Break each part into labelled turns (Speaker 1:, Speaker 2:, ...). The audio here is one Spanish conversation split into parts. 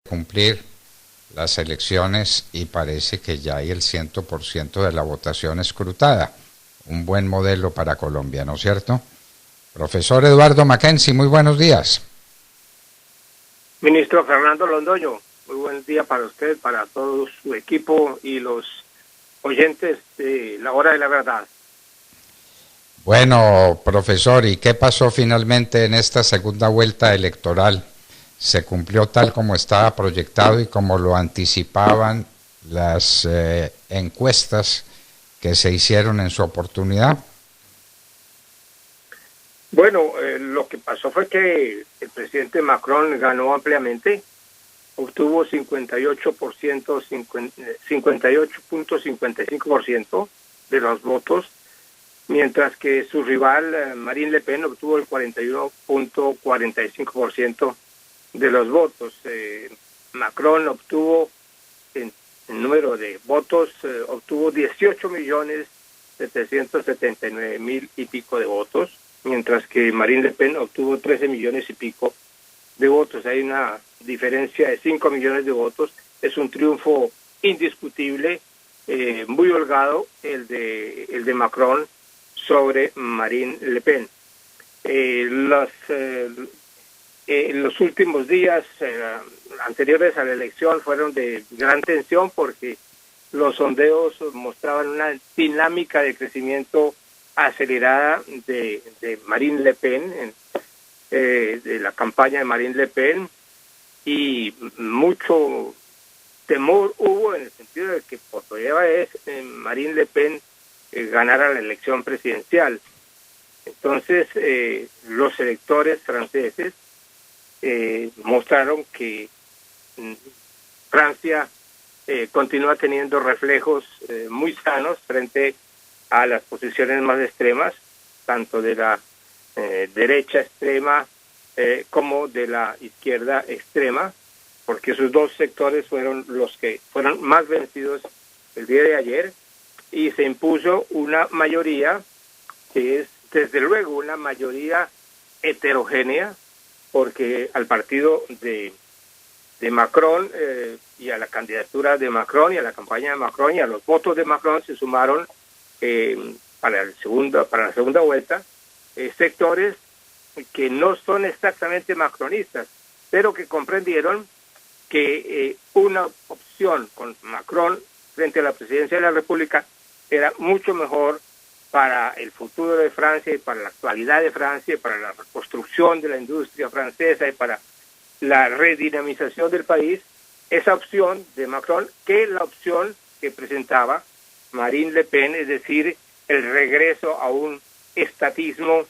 Speaker 1: cumplir las elecciones y parece que ya hay el 100% de la votación escrutada. Un buen modelo para Colombia, ¿no es cierto? Profesor Eduardo Mackenzie, muy buenos días.
Speaker 2: Ministro Fernando Londoño, muy buen día para usted, para todo su equipo y los oyentes de La Hora de la Verdad.
Speaker 1: Bueno, profesor, ¿y qué pasó finalmente en esta segunda vuelta electoral? ¿Se cumplió tal como estaba proyectado y como lo anticipaban las encuestas que se hicieron en su oportunidad?
Speaker 2: Bueno, lo que pasó fue que el presidente Macron ganó ampliamente, obtuvo 58.55% de los votos, mientras que su rival Marine Le Pen obtuvo el 41.45% de los votos. Macron obtuvo, en número de votos, obtuvo 18.779.000 y pico de votos, mientras que Marine Le Pen obtuvo 13 millones y pico de votos. Hay una diferencia de 5 millones de votos. Es un triunfo indiscutible, muy holgado, el de Macron sobre Marine Le Pen. Los últimos días anteriores a la elección fueron de gran tensión porque los sondeos mostraban una dinámica de crecimiento acelerada de Marine Le Pen, de la campaña de Marine Le Pen, y mucho temor hubo en el sentido de que por primera vez Marine Le Pen ganara la elección presidencial. Entonces, los electores franceses mostraron que Francia continúa teniendo reflejos muy sanos frente a las posiciones más extremas, tanto de la derecha extrema como de la izquierda extrema, porque esos dos sectores fueron los que fueron más vencidos el día de ayer, y se impuso una mayoría que es, desde luego, una mayoría heterogénea, porque al partido de Macron y a la candidatura de Macron y a la campaña de Macron y a los votos de Macron se sumaron para la segunda vuelta sectores que no son exactamente macronistas, pero que comprendieron que una opción con Macron frente a la presidencia de la República era mucho mejor para el futuro de Francia y para la actualidad de Francia y para la reconstrucción de la industria francesa y para la redinamización del país, esa opción de Macron que la opción que presentaba Marine Le Pen, es decir, el regreso a un estatismo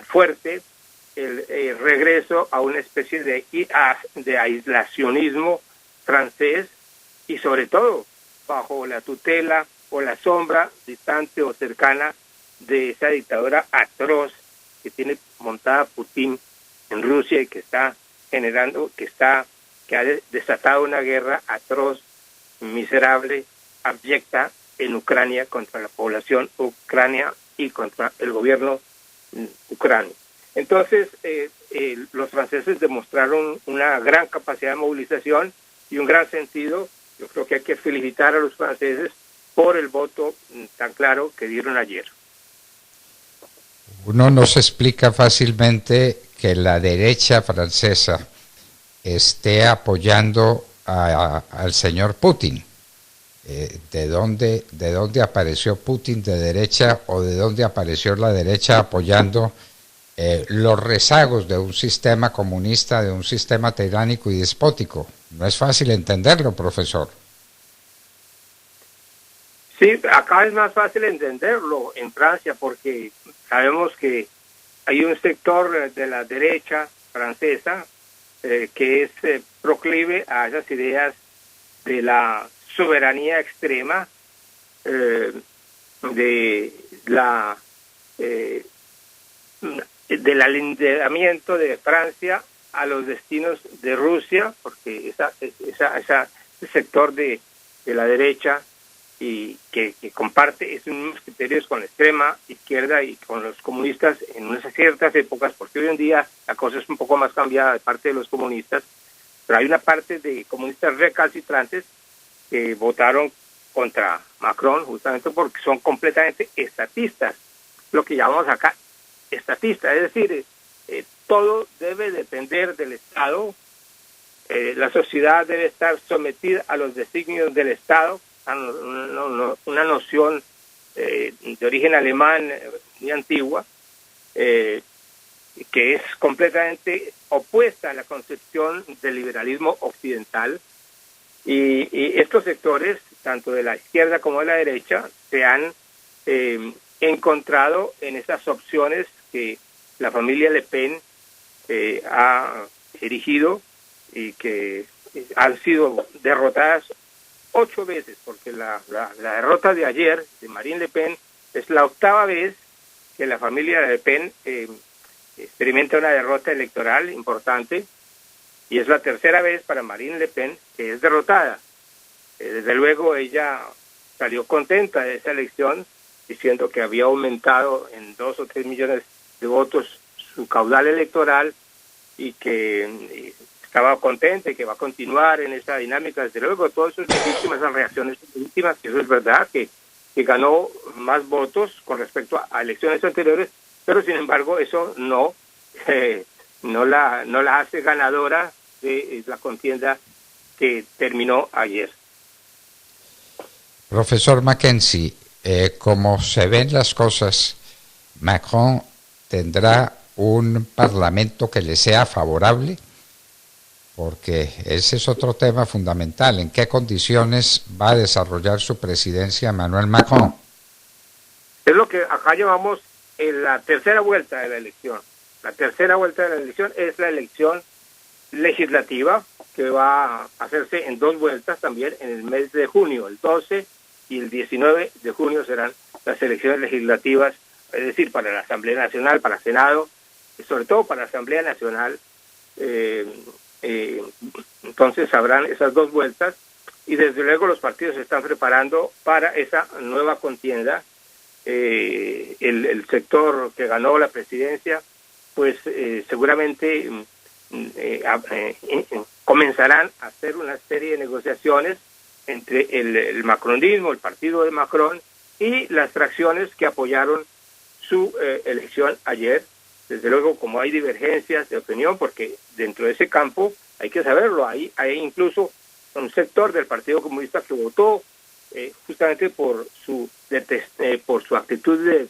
Speaker 2: fuerte, el regreso a una especie de aislacionismo francés y sobre todo bajo la tutela o la sombra distante o cercana de esa dictadura atroz que tiene montada Putin en Rusia y que está generando, que ha desatado una guerra atroz, miserable, abyecta en Ucrania contra la población ucrania y contra el gobierno ucranio. Entonces, los franceses demostraron una gran capacidad de movilización y un gran sentido. Yo creo que hay que felicitar a los franceses por el voto tan claro que dieron ayer.
Speaker 1: Uno no se explica fácilmente que la derecha francesa esté apoyando al señor Putin. ¿De dónde apareció Putin de derecha o de dónde apareció la derecha apoyando los rezagos de un sistema comunista, de un sistema tiránico y despótico? No es fácil entenderlo, profesor.
Speaker 2: Sí, acá es más fácil entenderlo en Francia porque sabemos que hay un sector de la derecha francesa que es proclive a esas ideas de la soberanía extrema, del alindamiento de Francia a los destinos de Rusia, porque ese sector de la derecha y que comparte esos mismos criterios con la extrema izquierda y con los comunistas en unas ciertas épocas, porque hoy en día la cosa es un poco más cambiada de parte de los comunistas, Pero hay una parte de comunistas recalcitrantes que votaron contra Macron justamente porque son completamente estatistas, lo que llamamos acá estatista, es decir, todo debe depender del Estado, la sociedad debe estar sometida a los designios del Estado, una noción de origen alemán muy antigua, que es completamente opuesta a la concepción del liberalismo occidental, y estos sectores, tanto de la izquierda como de la derecha, se han encontrado en esas opciones que la familia Le Pen ha erigido y que han sido derrotadas 8 veces, porque la derrota de ayer de Marine Le Pen es la 8ª vez que la familia Le Pen experimenta una derrota electoral importante, y es la 3ª vez para Marine Le Pen que es derrotada. Desde luego ella salió contenta de esa elección, diciendo que había aumentado en 2 o 3 millones de votos su caudal electoral y que estaba contenta y que va a continuar en esa dinámica. Desde luego, todo eso es legítimo, esas reacciones legítimas, que eso es verdad, que ganó más votos con respecto a elecciones anteriores, pero sin embargo eso no la hace ganadora de la contienda que terminó ayer.
Speaker 1: Profesor Mackenzie, como se ven las cosas, Macron tendrá un parlamento que le sea favorable, porque ese es otro tema fundamental. ¿En qué condiciones va a desarrollar su presidencia Emmanuel Macron?
Speaker 2: Es lo que acá llamamos la tercera vuelta de la elección. La tercera vuelta de la elección es la elección legislativa, que va a hacerse en 2 vueltas también en el mes de junio. El 12 y el 19 de junio serán las elecciones legislativas, es decir, para la Asamblea Nacional, para el Senado, y sobre todo para la Asamblea Nacional. Entonces habrán esas 2 vueltas, y desde luego los partidos se están preparando para esa nueva contienda. El sector que ganó la presidencia, pues seguramente comenzarán a hacer una serie de negociaciones entre el macronismo, el partido de Macron, y las fracciones que apoyaron su elección ayer. Desde luego, como hay divergencias de opinión, porque dentro de ese campo, hay que saberlo, hay incluso un sector del Partido Comunista que votó justamente por su actitud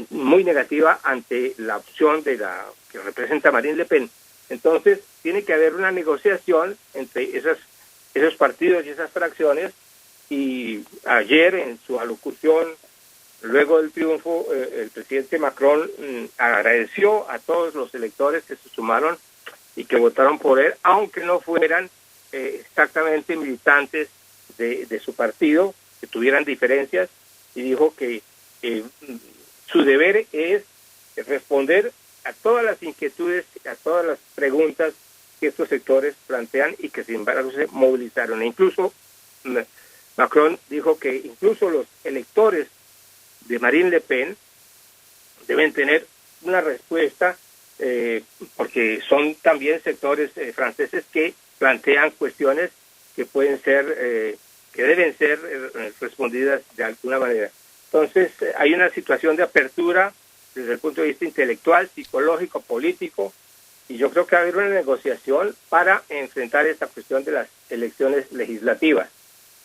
Speaker 2: muy negativa ante la opción de la que representa Marine Le Pen. Entonces, tiene que haber una negociación entre esos partidos y esas fracciones, y ayer en su alocución, luego del triunfo, el presidente Macron agradeció a todos los electores que se sumaron y que votaron por él, aunque no fueran exactamente militantes de su partido, que tuvieran diferencias, y dijo que su deber es responder a todas las inquietudes, a todas las preguntas que estos sectores plantean y que sin embargo se movilizaron. E incluso Macron dijo que incluso los electores de Marine Le Pen deben tener una respuesta, porque son también sectores franceses que plantean cuestiones que pueden ser, que deben ser respondidas de alguna manera. Entonces hay una situación de apertura desde el punto de vista intelectual, psicológico, político, y yo creo que va a haber una negociación para enfrentar esta cuestión de las elecciones legislativas,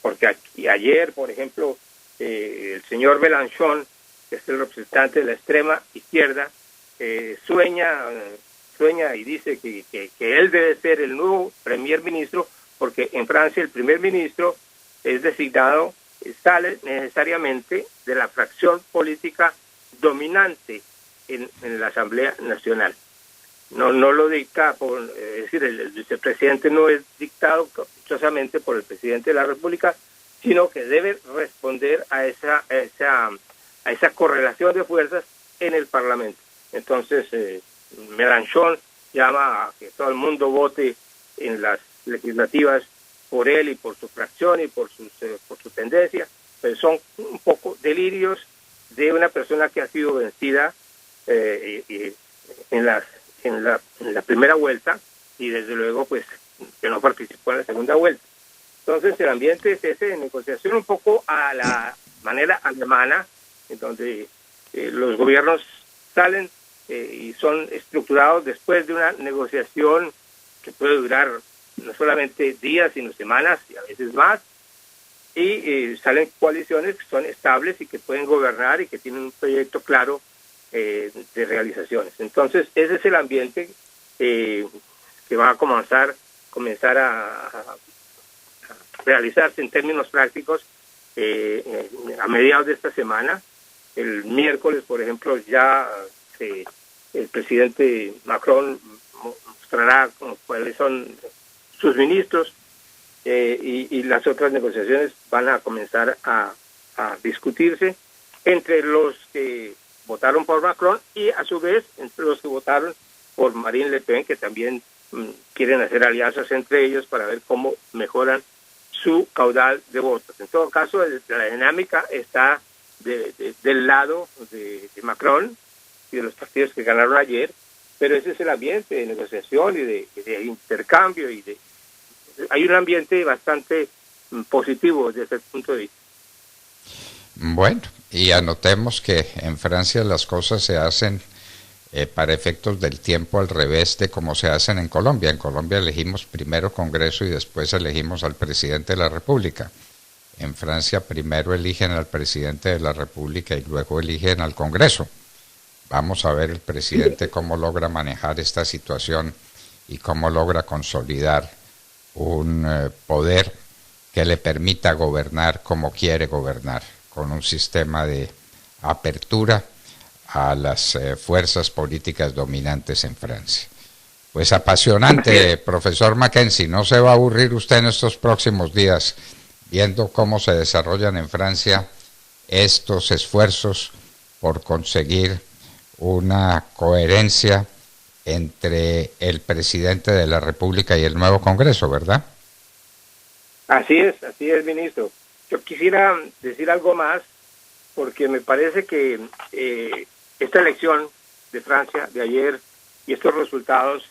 Speaker 2: porque ayer, por ejemplo, el señor Mélenchon, que es el representante de la extrema izquierda, sueña y dice que él debe ser el nuevo primer ministro, porque en Francia el primer ministro es designado, sale necesariamente de la fracción política dominante en la Asamblea Nacional. No lo dicta, es decir, el vicepresidente no es dictado caprichosamente por el presidente de la República, sino que debe responder a esa correlación de fuerzas en el Parlamento. Entonces, Mélenchon llama a que todo el mundo vote en las legislativas por él y por su fracción y por su tendencia, pero son un poco delirios de una persona que ha sido vencida en la primera vuelta, y desde luego pues que no participó en la segunda vuelta. Entonces el ambiente es ese de negociación un poco a la manera alemana, en donde los gobiernos salen y son estructurados después de una negociación que puede durar no solamente días, sino semanas y a veces más, y salen coaliciones que son estables y que pueden gobernar y que tienen un proyecto claro de realizaciones. Entonces, ese es el ambiente que va a comenzar a realizarse en términos prácticos a mediados de esta semana. El miércoles, por ejemplo, ya el presidente Macron mostrará cuáles son sus ministros y las otras negociaciones van a comenzar a discutirse entre los que votaron por Macron y a su vez entre los que votaron por Marine Le Pen, que también quieren hacer alianzas entre ellos para ver cómo mejoran su caudal de votos. En todo caso, la dinámica está del lado de Macron y de los partidos que ganaron ayer, pero ese es el ambiente de negociación y de intercambio hay un ambiente bastante positivo desde ese punto de vista.
Speaker 1: Bueno, y anotemos que en Francia las cosas se hacen para efectos del tiempo al revés de como se hacen en Colombia. En Colombia elegimos primero Congreso y después elegimos al presidente de la República. En Francia primero eligen al presidente de la República y luego eligen al Congreso. Vamos a ver el presidente cómo logra manejar esta situación y cómo logra consolidar un poder que le permita gobernar como quiere gobernar, con un sistema de apertura a las fuerzas políticas dominantes en Francia. Pues apasionante, profesor Mackenzie, no se va a aburrir usted en estos próximos días viendo cómo se desarrollan en Francia estos esfuerzos por conseguir una coherencia entre el presidente de la República y el nuevo Congreso, ¿verdad?
Speaker 2: Así es, ministro. Yo quisiera decir algo más, porque me parece que esta elección de Francia de ayer y estos resultados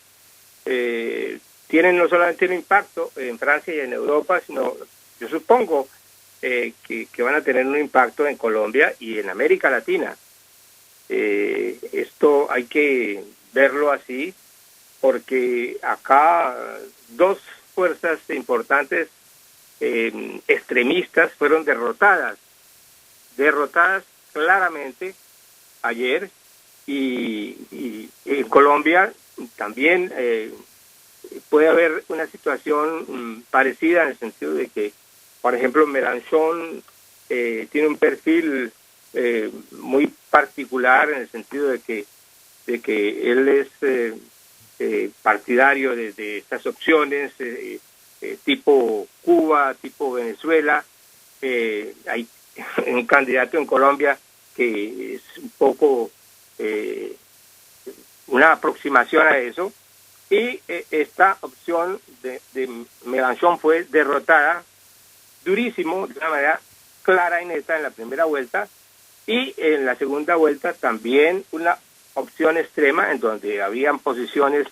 Speaker 2: tienen no solamente un impacto en Francia y en Europa, sino yo supongo que van a tener un impacto en Colombia y en América Latina. Esto hay que verlo así, porque acá dos fuerzas importantes extremistas fueron derrotadas claramente ayer, y en Colombia también puede haber una situación parecida, en el sentido de que, por ejemplo, Mélenchon tiene un perfil muy particular, en el sentido de que él es partidario de estas opciones tipo Cuba, tipo Venezuela. Hay un candidato en Colombia que es un poco una aproximación a eso, y esta opción de Mélenchon fue derrotada durísimo, de una manera clara y neta en la primera vuelta, y en la segunda vuelta también una opción extrema en donde habían posiciones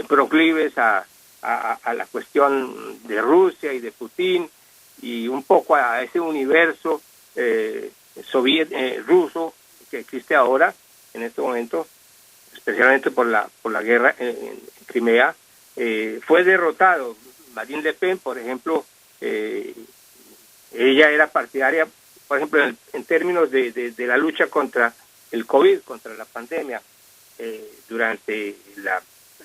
Speaker 2: proclives a la cuestión de Rusia y de Putin, y un poco a ese universo ruso que existe ahora en este momento, especialmente por la guerra en Crimea. Fue derrotado. Marine Le Pen, por ejemplo, ella era partidaria, por ejemplo, en términos de la lucha contra el COVID, contra la pandemia. Durante el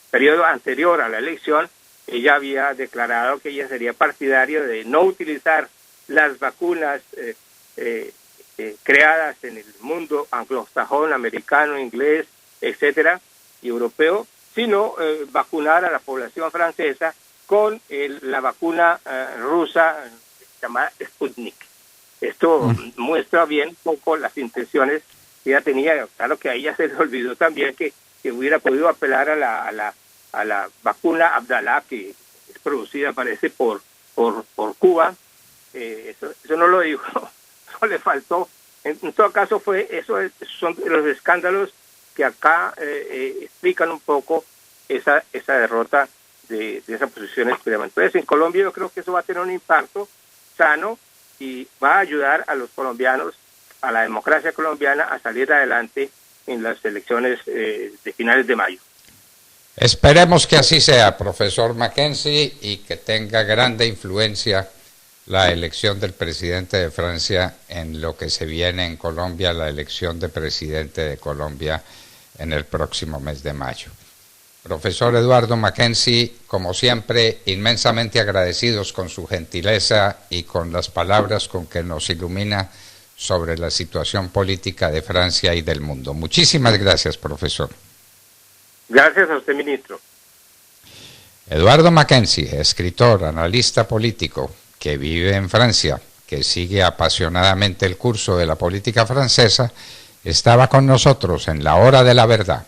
Speaker 2: periodo anterior a la elección, ella había declarado que ella sería partidaria de no utilizar las vacunas creadas en el mundo anglosajón, americano, inglés, etcétera, y europeo, sino vacunar a la población francesa con la vacuna rusa llamada Sputnik. Esto muestra bien un poco las intenciones que ella tenía. Claro que a ella se le olvidó también que hubiera podido apelar a la vacuna Abdala, que es producida, parece, por Cuba. Eso no lo dijo, eso le faltó. En todo caso, son los escándalos que acá explican un poco esa derrota de esa posición extrema. Entonces, en Colombia yo creo que eso va a tener un impacto sano y va a ayudar a los colombianos, a la democracia colombiana, a salir adelante en las elecciones de finales de mayo.
Speaker 1: Esperemos que así sea, profesor Mackenzie, y que tenga grande influencia la elección del presidente de Francia en lo que se viene en Colombia, la elección de presidente de Colombia en el próximo mes de mayo. Profesor Eduardo Mackenzie, como siempre, inmensamente agradecidos con su gentileza y con las palabras con que nos ilumina sobre la situación política de Francia y del mundo. Muchísimas gracias, profesor.
Speaker 2: Gracias a usted, ministro.
Speaker 1: Eduardo Mackenzie, escritor, analista político, que vive en Francia, que sigue apasionadamente el curso de la política francesa, estaba con nosotros en La Hora de la Verdad.